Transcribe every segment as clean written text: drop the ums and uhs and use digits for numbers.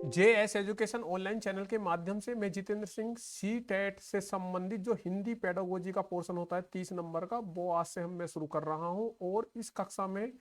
JS education online channel के माध्यम से मैं जितेंद्र सिंह सी टेट से संबंधित जो हिंदी पेडागोजी का पोर्शन होता है 30 नंबर का, वो आज से मैं शुरू कर रहा हूं। और इस कक्षा में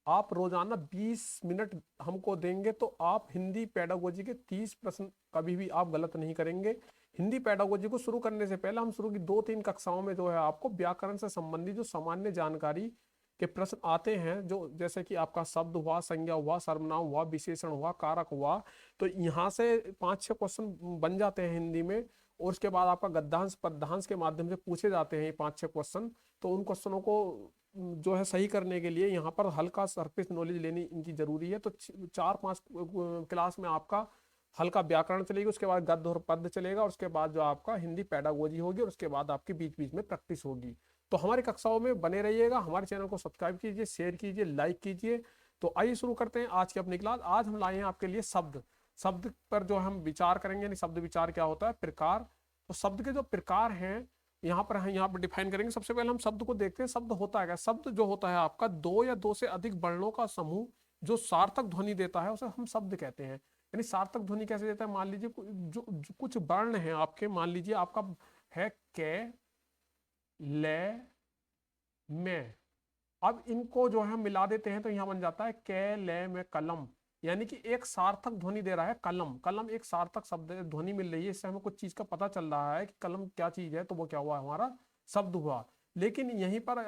आप रोजाना 20 मिनट हमको देंगे तो आप हिंदी पेडागोजी के 30 प्रश्न कभी भी आप गलत नहीं करेंगे। हिंदी पेडागोजी को शुरू करने से पहले हम शुरू की 2-3 कक्षाओं में जो है आपको व्याकरण से संबंधित जो सामान्य जानकारी के प्रश्न आते हैं, जो जैसे कि आपका शब्द हुआ, संज्ञा हुआ, सर्वनाम हुआ, विशेषण हुआ, कारक हुआ, तो यहाँ से 5-6 क्वेश्चन बन जाते हैं हिंदी में। और उसके बाद आपका गद्यांश पद्यांश के माध्यम से पूछे जाते हैं ये 5-6 क्वेश्चन। तो उन क्वेश्चनों को जो है सही करने के लिए यहाँ पर हल्का सरफेस नॉलेज लेनी इनकी जरूरी है। तो 4-5 क्लास में आपका हल्का व्याकरण चलेगी, उसके बाद गद्य और पद्य चलेगा, और उसके बाद जो आपका हिंदी पेडागोजी होगी, और उसके बाद आपकी बीच बीच में प्रैक्टिस होगी। तो हमारी कक्षाओं में बने रहिएगा। हमारे चैनल को सब्सक्राइब कीजिए, शेयर कीजिए, लाइक कीजिए। तो आइए शुरू करते हैं आज की अपनी क्लास। आज हम लाए हैं आपके लिए शब्द। शब्द पर जो हम विचार करेंगे, यानी शब्द विचार क्या होता है, प्रकार। तो शब्द के जो प्रकार हैं यहाँ पर डिफाइन करेंगे। सबसे पहले हम शब्द को देखते हैं। शब्द होता है क्या? शब्द जो होता है आपका दो या दो से अधिक वर्णों का समूह जो सार्थक ध्वनि देता है, उसे हम शब्द कहते हैं। यानी सार्थक ध्वनि कैसे देता है? मान लीजिए जो कुछ वर्ण हैं आपके, मान लीजिए आपका है कै, ले, में। अब इनको जो है मिला देते हैं तो यहाँ बन जाता है कै ले में कलम। यानी कि एक सार्थक ध्वनि दे रहा है कलम। कलम एक सार्थक शब्द ध्वनि मिल रही है, इससे हमें कुछ चीज का पता चल रहा है कि कलम क्या चीज है, तो वो क्या हुआ, हमारा शब्द हुआ। लेकिन यहीं पर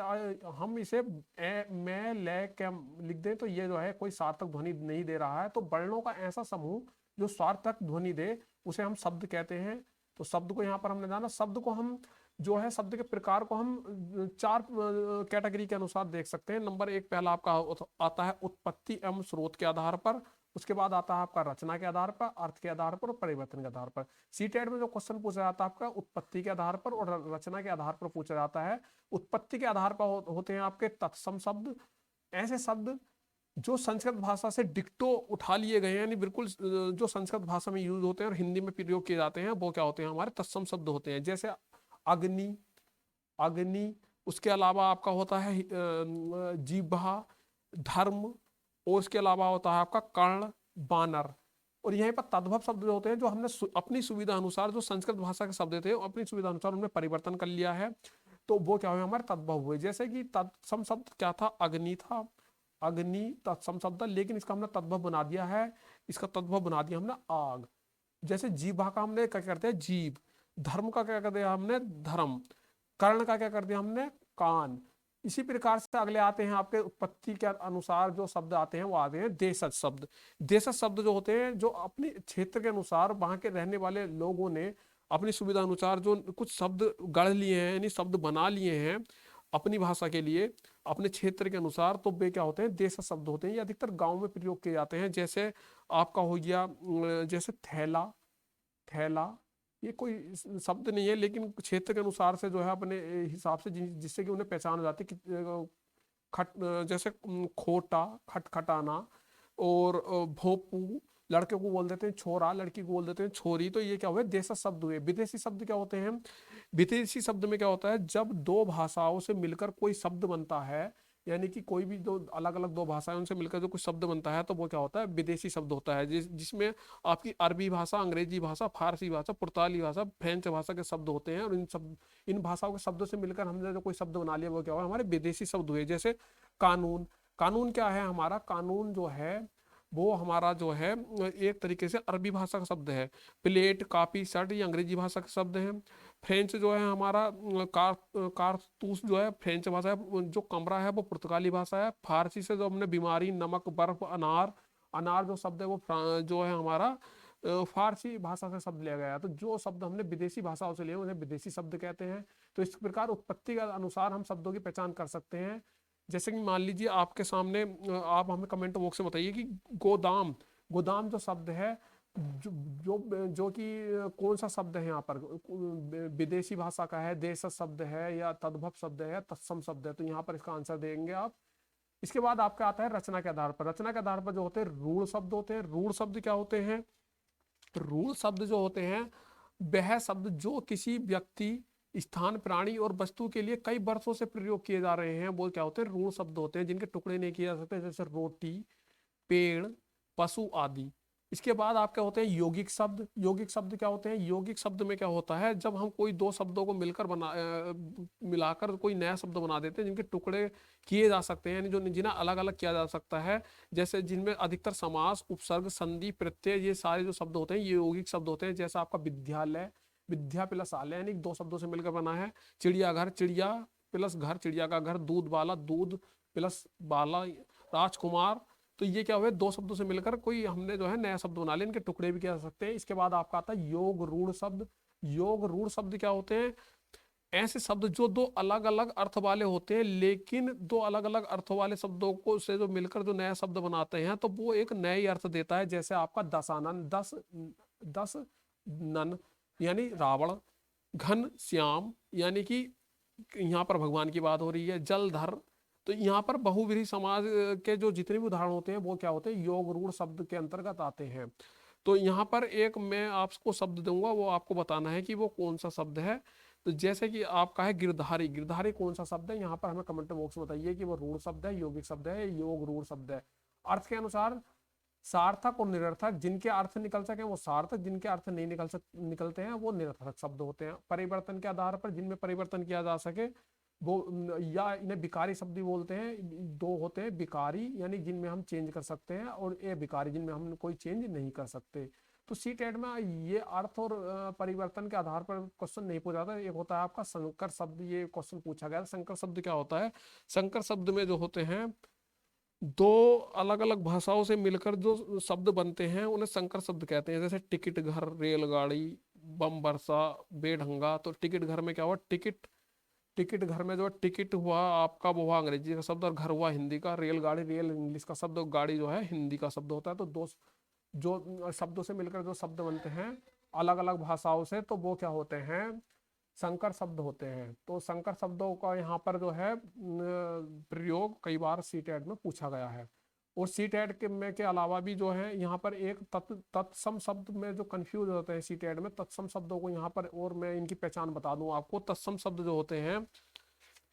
हम इसे मैं ले के लिख दें तो ये जो है कोई सार्थक ध्वनि नहीं दे रहा है। तो वर्णों का ऐसा समूह जो सार्थक ध्वनि दे उसे हम शब्द कहते हैं। तो शब्द को यहाँ पर हमने जाना। शब्द को हम जो है शब्द के प्रकार को हम 4 कैटेगरी के अनुसार देख सकते हैं। नंबर 1 पहला आपका आता है उत्पत्ति एवं स्रोत के आधार पर। उसके बाद आता है आपका रचना के आधार पर, अर्थ के आधार पर और परिवर्तन के आधार पर। सीटेट में जो क्वेश्चन पूछा जाता है आपका उत्पत्ति के आधार पर और रचना के आधार पर पूछा जाता है। उत्पत्ति के आधार पर होते हैं आपके तत्सम शब्द। ऐसे शब्द जो संस्कृत भाषा से डिक्टो उठा लिए गए हैं, यानी बिल्कुल जो संस्कृत भाषा में यूज होते हैं और हिंदी में प्रयोग किए जाते हैं, वो क्या होते हैं, हमारे तत्सम शब्द होते हैं। जैसे अग्नि, अग्नि। उसके अलावा आपका होता है जिह्वा, धर्म। और उसके अलावा होता है आपका कर्ण, बानर। और यहीं पर तद्भव शब्द जो होते हैं, जो हमने अपनी सुविधा अनुसार जो संस्कृत भाषा के शब्द थे अपनी सुविधा अनुसार उनमें परिवर्तन कर लिया है, तो वो क्या हुए, हमारे तद्भव हुए। जैसे कि तत्सम शब्द क्या था, अग्नि था। अग्नि तत्सम शब्द, लेकिन इसका हमने तद्भव बना दिया है। इसका तद्भव बना दिया हमने आग। जैसे जीभा का हमने क्या करते हैं, जीभ। धर्म का क्या कर दिया हमने, धर्म। कर्ण का क्या कर दिया हमने, कान। इसी प्रकार से अगले आते हैं आपके उत्पत्ति के अनुसार जो शब्द आते हैं, वो आते हैं देशज शब्द। देशज शब्द जो होते हैं, जो अपने क्षेत्र के अनुसार वहां के रहने वाले लोगों ने अपनी सुविधा अनुसार जो कुछ शब्द गढ़ लिए हैं, यानी शब्द बना लिए हैं अपनी भाषा के लिए, अपने क्षेत्र के अनुसार, तो वे क्या होते हैं, देशज शब्द होते हैं। ये अधिकतर गांव में प्रयोग किए जाते हैं। जैसे आपका हो गया जैसे थैला। थैला ये कोई शब्द नहीं है, लेकिन क्षेत्र के अनुसार से जो है अपने हिसाब से जिससे कि उन्हें पहचान हो जाती है कि खट जैसे खोटा, खटखटाना। और भोपू, लड़के को बोल देते हैं छोरा, लड़की को बोल देते हैं छोरी। तो ये क्या हुए, देशज शब्द हुए। विदेशी शब्द क्या होते हैं? विदेशी शब्द में क्या होता है, जब दो भाषाओं से मिलकर कोई शब्द बनता है, यानी कि कोई भी दो अलग अलग दो भाषाएं उनसे मिलकर जो कुछ शब्द बनता है, तो वो क्या होता है, विदेशी शब्द होता है। जिसमें आपकी अरबी भाषा, अंग्रेजी भाषा, फारसी भाषा, पुर्तगाली भाषा, फ्रेंच भाषा के शब्द होते हैं। और इन भाषाओं के शब्दों से मिलकर हमने जो कोई शब्द बना लिया, वो क्या हुआ, हमारे विदेशी शब्द हुए। जैसे कानून। कानून क्या है हमारा, कानून जो है वो हमारा जो है एक तरीके से अरबी भाषा का शब्द है। प्लेट, कॉपी, शर्ट ये अंग्रेजी भाषा के शब्द हैं। फ्रेंच जो है हमारा कारतूस जो है फ्रेंच भाषा है। जो कमरा है वो पुर्तगाली भाषा है। फारसी से जो हमने बीमारी, नमक, बर्फ, अनार, अनार जो शब्द है वो जो है हमारा फारसी भाषा से शब्द लिया गया है। तो जो शब्द हमने विदेशी भाषाओं से लिए उन्हें विदेशी शब्द कहते हैं। तो इस प्रकार उत्पत्ति के अनुसार हम शब्दों की पहचान कर सकते हैं। जैसे कि मान लीजिए आपके सामने आप हमें कमेंट बॉक्स में बताइए कि गोदाम। गोदाम जो शब्द है, जो जो कि कौन सा शब्द है यहाँ पर, विदेशी भाषा का है, देशज शब्द है, या तद्भव शब्द है, तत्सम शब्द है? तो यहाँ पर इसका आंसर देंगे आप। इसके बाद आपका आता है रचना के आधार पर। रचना के आधार पर जो होते हैं रूढ़ शब्द होते हैं। रूढ़ शब्द क्या होते हैं? रूढ़ शब्द जो होते हैं वह शब्द जो किसी व्यक्ति, स्थान, प्राणी और वस्तु के लिए कई वर्षों से प्रयोग किए जा रहे हैं, वो क्या होते हैं, रूढ़ शब्द होते हैं, जिनके टुकड़े नहीं किए जा सकते। जैसे रोटी, पेड़, पशु आदि। इसके बाद आपके होते हैं यौगिक शब्द। यौगिक शब्द क्या होते हैं? यौगिक शब्द में क्या होता है, जब हम कोई दो शब्दों को मिलाकर कोई नया शब्द बना देते हैं जिनके टुकड़े किए जा सकते हैं, यानी जो जिन्हें अलग अलग किया जा सकता है, जैसे जिनमें अधिकतर समास, उपसर्ग, संधि, प्रत्यय, ये सारे जो शब्द होते हैं ये यौगिक शब्द होते हैं। जैसा आपका विद्यालय, विद्या प्लस आलय, यानी दो शब्दों से मिलकर बना है। चिड़ियाघर, चिड़िया प्लस घर, चिड़िया का घर। दूध वाला, दूध प्लस बाला। राजकुमार, तो ये क्या हुए, दो शब्दों से मिलकर कोई हमने जो है नया शब्द बना लिया, इनके टुकड़े भी किया जा सकते हैं। इसके बाद आपका आता है योग रूढ़ शब्द। योग रूढ़ शब्द क्या होते हैं? ऐसे शब्द जो दो अलग अलग अर्थ वाले होते हैं, लेकिन दो अलग अलग अर्थ वाले शब्दों को से जो मिलकर जो नया शब्द बनाते हैं तो वो एक नए अर्थ देता है। जैसे आपका दशानन, दस दस नन यानी रावण। घन श्याम, यानी कि यहाँ पर भगवान की बात हो रही है। जलधर, तो यहाँ पर बहुव्रीहि समाज के जो जितने भी उदाहरण होते हैं वो क्या होते हैं, योग रूढ़ शब्द के अंतर्गत आते हैं। तो यहाँ पर एक मैं आपको शब्द दूंगा, वो आपको बताना है कि वो कौन सा शब्द है। तो जैसे कि आपका है गिरधारी। गिरधारी कौन सा शब्द है? यहाँ पर हमें कमेंट बॉक्स में बताइए कि वो रूढ़ शब्द है, यौगिक शब्द है, योग रूढ़ शब्द है। अर्थ के अनुसार सार्थक और निरर्थक, जिनके अर्थ निकल सके वो सार्थक, जिनके अर्थ नहीं निकलते हैं वो निरर्थक शब्द होते हैं। परिवर्तन के आधार पर जिनमें परिवर्तन किया जा सके वो, या इन्हें विकारी शब्द भी बोलते हैं। दो होते हैं, विकारी यानी जिनमें हम चेंज कर सकते हैं, और ये विकारी जिनमें हम कोई चेंज नहीं कर सकते। तो सी टेट में ये अर्थ और परिवर्तन के आधार पर क्वेश्चन नहीं पूछा जाता। एक होता है आपका संकर शब्द, ये क्वेश्चन पूछा गया। संकर शब्द क्या होता है? संकर शब्द में जो होते हैं दो अलग अलग भाषाओं से मिलकर जो शब्द बनते हैं उन्हें संकर शब्द कहते हैं। जैसे टिकट घर, रेलगाड़ी, बम बरसा, बेढंगा। तो टिकट घर में क्या हुआ, टिकट, टिकट घर में जो टिकट हुआ आपका वो हुआ अंग्रेजी का शब्द, और घर हुआ हिंदी का। रेलगाड़ी, रेल इंग्लिश का शब्द, और गाड़ी जो है हिंदी का शब्द होता है। तो दो जो शब्दों से मिलकर जो शब्द बनते हैं अलग अलग भाषाओं से, तो वो क्या होते हैं, संकर शब्द होते हैं। तो संकर शब्दों का यहाँ पर जो है प्रयोग कई बार सी टेट में पूछा गया है। और सी टेट के अलावा भी जो है यहाँ पर एक तत्सम शब्द में जो कंफ्यूज होते हैं सी टेट में, तत्सम शब्दों को यहाँ पर, और मैं इनकी पहचान बता दूं आपको। तत्सम शब्द जो होते हैं,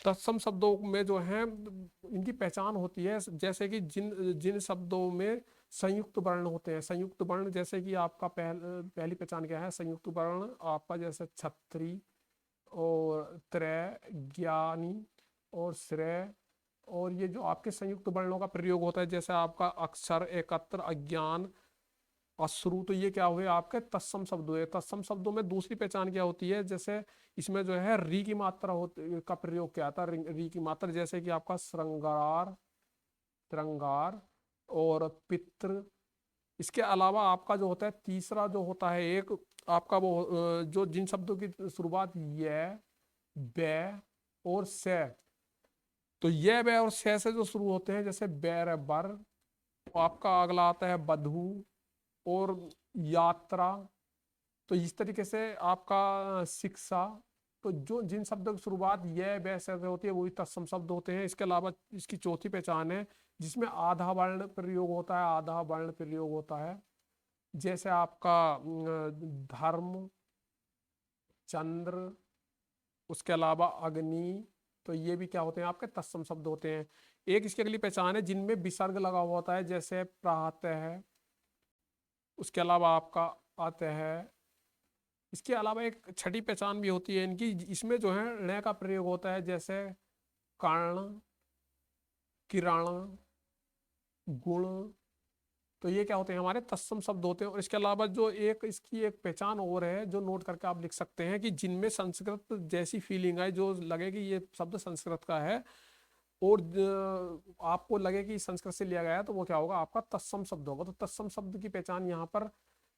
तत्सम शब्दों में जो है इनकी पहचान होती है, जैसे कि जिन जिन शब्दों में संयुक्त वर्ण होते हैं। संयुक्त वर्ण जैसे कि आपका पहली पहचान क्या है, संयुक्त वर्ण आपका जैसे छत्री और त्रय, ज्ञानी और श्रेय। और ये जो आपके संयुक्त वर्णों का प्रयोग होता है, जैसे आपका अक्षर, एकत्र, अज्ञान, अश्रु, तो ये क्या हुए आपके तत्सम शब्द हुए। तत्सम शब्दों में दूसरी पहचान क्या होती है, जैसे इसमें जो है री की मात्रा होती का प्रयोग क्या आता है, री की मात्रा, जैसे कि आपका श्रृंगार, श्रृंगार और पितृ। इसके अलावा आपका जो होता है तीसरा जो होता है एक आपका वो जो जिन शब्दों की शुरुआत ये, बे और से, तो ये बे और से जो शुरू होते हैं, जैसे बैर, बर। तो आपका अगला आता है बधू और यात्रा। तो इस तरीके से आपका शिक्षा। तो जो जिन शब्दों की शुरुआत ये बे से होती है वही तत्सम शब्द होते हैं। इसके अलावा इसकी चौथी पहचान है जिसमें आधा वर्ण प्रयोग होता है, आधा वर्ण प्रयोग होता है। जैसे आपका धर्म, चंद्र, उसके अलावा अग्नि। तो ये भी क्या होते हैं आपके तत्सम शब्द होते हैं। एक इसकी अगली पहचान है जिनमें विसर्ग लगा हुआ होता है, जैसे प्रातः। उसके अलावा आपका आते हैं, इसके अलावा एक छठी पहचान भी होती है इनकी, इसमें जो है ण का प्रयोग होता है, जैसे कर्ण, किरण, गुण। तो ये क्या होते हैं हमारे तत्सम शब्द होते हैं। और इसके अलावा जो एक इसकी एक पहचान और है जो नोट करके आप लिख सकते हैं, कि जिनमें संस्कृत जैसी फीलिंग आए, जो लगे कि ये शब्द संस्कृत का है और आपको लगे कि संस्कृत से लिया गया है, तो वो क्या होगा आपका तत्सम शब्द होगा। तो तत्सम शब्द की पहचान यहाँ पर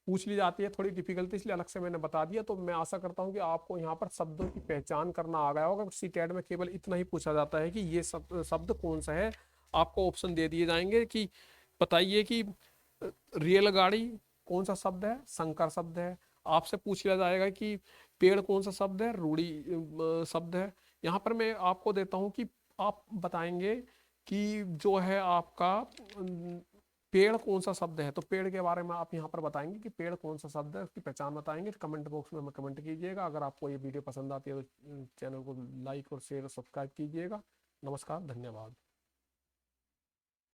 पूछ ली जाती है, थोड़ी डिफिकल्ट इसलिए अलग से मैंने बता दिया। तो मैं आशा करता हूँ कि आपको यहाँ पर शब्दों की पहचान करना आ गया होगा। सी टेट में केवल इतना ही पूछा जाता है कि ये शब्द कौन सा है। आपको ऑप्शन दे दिए जाएंगे कि बताइए कि रेलगाड़ी कौन सा शब्द है, संकर शब्द है। आपसे पूछ लिया जाएगा कि पेड़ कौन सा शब्द है, रूढ़ी शब्द है। यहाँ पर मैं आपको देता हूँ कि आप बताएंगे कि जो है आपका पेड़ कौन सा शब्द है। तो पेड़ के बारे में आप यहाँ पर बताएंगे कि पेड़ कौन सा शब्द है, उसकी पहचान बताएंगे। कमेंट बॉक्स में हमें कमेंट कीजिएगा। अगर आपको ये वीडियो पसंद आती है तो चैनल को लाइक और शेयर और सब्सक्राइब कीजिएगा। नमस्कार, धन्यवाद।